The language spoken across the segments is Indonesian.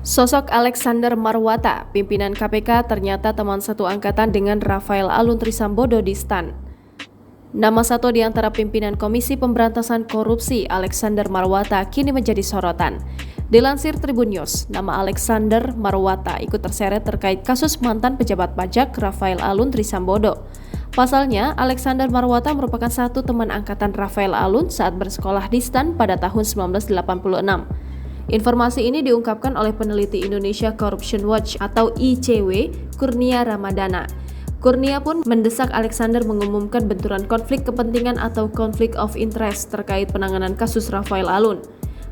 Sosok Alexander Marwata, pimpinan KPK ternyata teman satu angkatan dengan Rafael Alun Trisambodo di STAN. Nama satu di antara pimpinan Komisi Pemberantasan Korupsi, Alexander Marwata, kini menjadi sorotan. Dilansir Tribun News, nama Alexander Marwata ikut terseret terkait kasus mantan pejabat pajak Rafael Alun Trisambodo. Pasalnya, Alexander Marwata merupakan satu teman angkatan Rafael Alun saat bersekolah di STAN pada tahun 1986. Informasi ini diungkapkan oleh peneliti Indonesia Corruption Watch atau ICW, Kurnia Ramadana. Kurnia pun mendesak Alexander mengumumkan benturan konflik kepentingan atau conflict of interest terkait penanganan kasus Rafael Alun.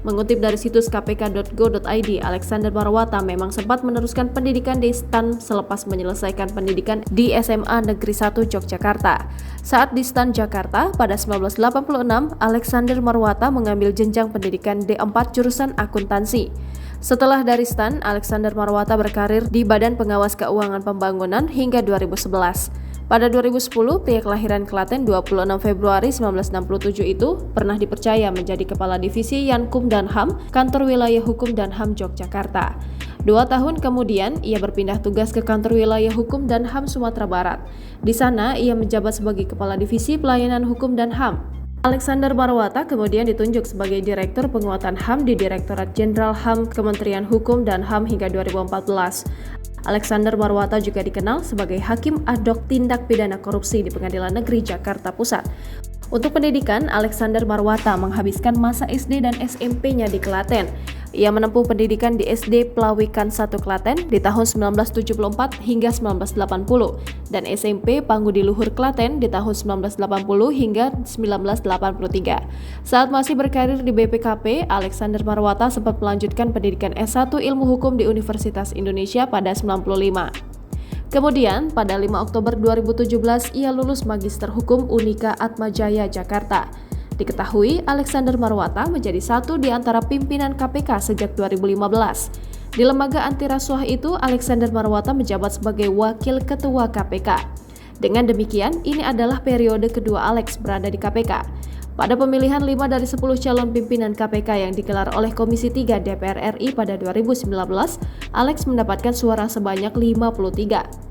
Mengutip dari situs kpk.go.id, Alexander Marwata memang sempat meneruskan pendidikan di STAN selepas menyelesaikan pendidikan di SMA Negeri 1 Yogyakarta. Saat di STAN Jakarta pada 1986, Alexander Marwata mengambil jenjang pendidikan D4 jurusan akuntansi. Setelah dari STAN, Alexander Marwata berkarir di Badan Pengawas Keuangan Pembangunan hingga 2011. Pada 2010, pria kelahiran Klaten 26 Februari 1967 itu pernah dipercaya menjadi Kepala Divisi Yankum dan HAM, Kantor Wilayah Hukum dan HAM Yogyakarta. 2 tahun kemudian, ia berpindah tugas ke Kantor Wilayah Hukum dan HAM Sumatera Barat. Di sana, ia menjabat sebagai Kepala Divisi Pelayanan Hukum dan HAM. Alexander Marwata kemudian ditunjuk sebagai Direktur Penguatan HAM di Direktorat Jenderal HAM Kementerian Hukum dan HAM hingga 2014. Alexander Marwata juga dikenal sebagai Hakim Ad hoc Tindak Pidana Korupsi di Pengadilan Negeri Jakarta Pusat. Untuk pendidikan, Alexander Marwata menghabiskan masa SD dan SMP-nya di Klaten. Ia menempuh pendidikan di SD Plawikan 1 Klaten di tahun 1974 hingga 1980 dan SMP Panggudi Luhur Klaten di tahun 1980 hingga 1983. Saat masih berkarir di BPKP, Alexander Marwata sempat melanjutkan pendidikan S1 Ilmu Hukum di Universitas Indonesia pada 1995. Kemudian, pada 5 Oktober 2017, ia lulus Magister Hukum Unika Atmajaya, Jakarta. Diketahui, Alexander Marwata menjadi satu di antara pimpinan KPK sejak 2015. Di lembaga anti rasuah itu, Alexander Marwata menjabat sebagai Wakil Ketua KPK. Dengan demikian, ini adalah periode kedua Alex berada di KPK. Pada pemilihan 5 dari 10 calon pimpinan KPK yang digelar oleh Komisi 3 DPR RI pada 2019, Alex mendapatkan suara sebanyak 53.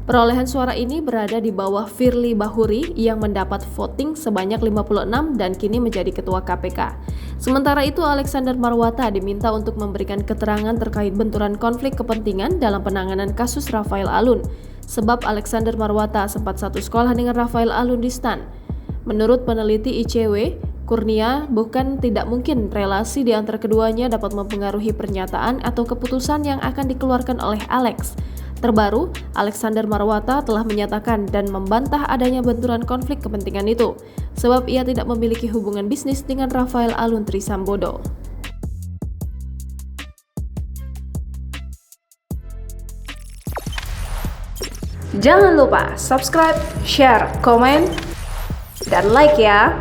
Perolehan suara ini berada di bawah Firly Bahuri yang mendapat voting sebanyak 56 dan kini menjadi ketua KPK. Sementara itu, Alexander Marwata diminta untuk memberikan keterangan terkait benturan konflik kepentingan dalam penanganan kasus Rafael Alun, sebab Alexander Marwata sempat satu sekolah dengan Rafael Alun di STAN. Menurut peneliti ICW, Kurnia, bukan tidak mungkin relasi di antara keduanya dapat mempengaruhi pernyataan atau keputusan yang akan dikeluarkan oleh Alex. Terbaru, Alexander Marwata telah menyatakan dan membantah adanya benturan konflik kepentingan itu, sebab ia tidak memiliki hubungan bisnis dengan Rafael Alun Trisambodo. Jangan lupa subscribe, share, komen, dan like ya!